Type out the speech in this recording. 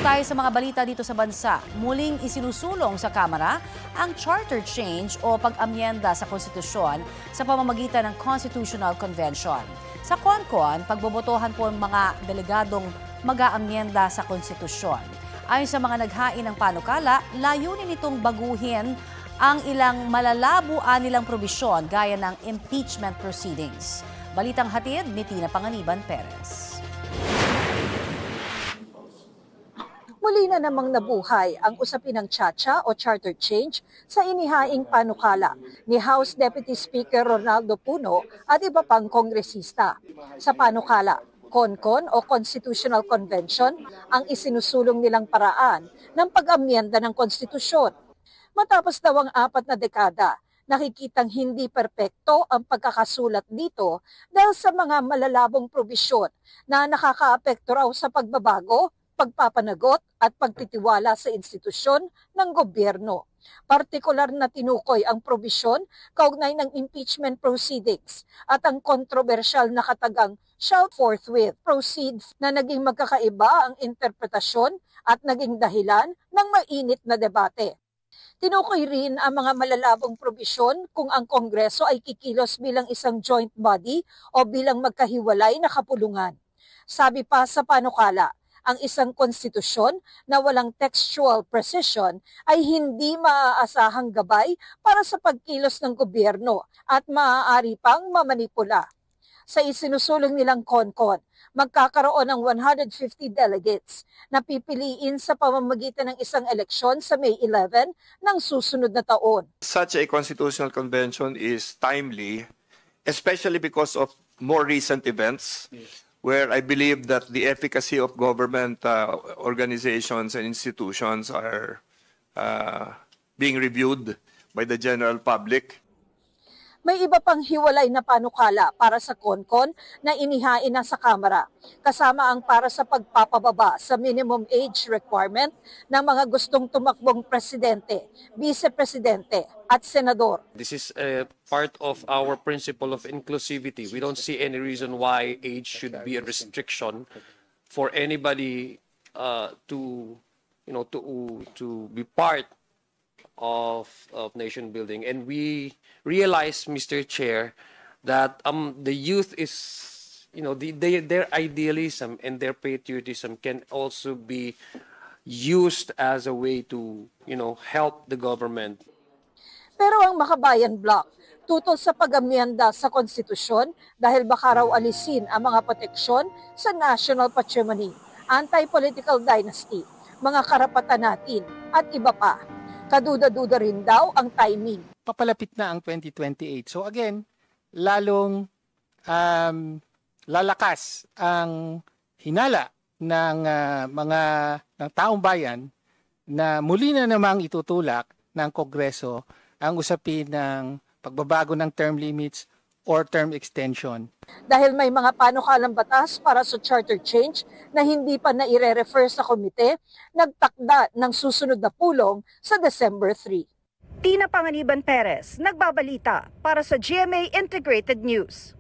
tayo sa mga balita dito sa bansa. Muling isinusulong sa Kamara ang charter change o pag-amyenda sa konstitusyon sa pamamagitan ng Constitutional Convention. Sa CONCON, pagbobotohan po ang mga delegadong mag-aamyenda sa konstitusyon. Ayon sa mga naghain ng panukala, layunin nitong baguhin ang ilang malalabuan nilang probisyon gaya ng impeachment proceedings. Balitang hatid ni Tina Panganiban Perez. Muli na namang nabuhay ang usapin ng Chacha o charter change sa inihaing panukala ni House Deputy Speaker Ronaldo Puno at iba pang kongresista. Sa panukala, CONCON o Constitutional Convention ang isinusulong nilang paraan ng pag-amyenda ng konstitusyon. Matapos daw ang 4 na dekada, nakikitang hindi perpekto ang pagkakasulat dito dahil sa mga malalabong probisyon na nakakaapekto raw sa pagbabago, pagpapanagot at pagtitiwala sa institusyon ng gobyerno. Partikular na tinukoy ang probisyon kaugnay ng impeachment proceedings at ang kontrobersyal na katagang shall forthwith proceed na naging magkakaiba ang interpretasyon at naging dahilan ng mainit na debate. Tinukoy rin ang mga malalabong probisyon kung ang Kongreso ay kikilos bilang isang joint body o bilang magkahiwalay na kapulungan. Sabi pa sa panukala, ang isang konstitusyon na walang textual precision ay hindi maaasahang gabay para sa pagkilos ng gobyerno at maaari pang mamanipula. Sa isinusulong nilang CONCON, magkakaroon ng 150 delegates na pipiliin sa pamamagitan ng isang eleksyon sa May 11 ng susunod na taon. Such a constitutional convention is timely, especially because of more recent events. Yes. Where I believe that the efficacy of government organizations and institutions are being reviewed by the general public. May iba pang hiwalay na panukala para sa CONCON na inihain na sa Kamara, kasama ang para sa pagpapababa sa minimum age requirement ng mga gustong tumakbong presidente, vice-presidente at senador. This is a part of our principle of inclusivity. We don't see any reason why age should be a restriction for anybody to be part of nation building. And we realize, Mr. Chair, that the youth is, their idealism and their patriotism can also be used as a way to, help the government. Pero ang Makabayan Bloc, tutol sa pag-amyenda sa konstitusyon dahil baka raw alisin ang mga proteksyon sa national patrimony, anti-political dynasty, mga karapatan natin at iba pa. Kaduda-duda rin daw ang timing. Papalapit na ang 2028. So again, lalong lalakas ang hinala ng ng taong bayan na muli na namang itutulak ng Kongreso ang usapin ng pagbabago ng term limits or term extension. Dahil may mga panukalang batas para sa charter change na hindi pa naire-refer sa komite, nagtakda ng susunod na pulong sa December 3. Tina Panganiban Perez, nagbabalita para sa GMA Integrated News.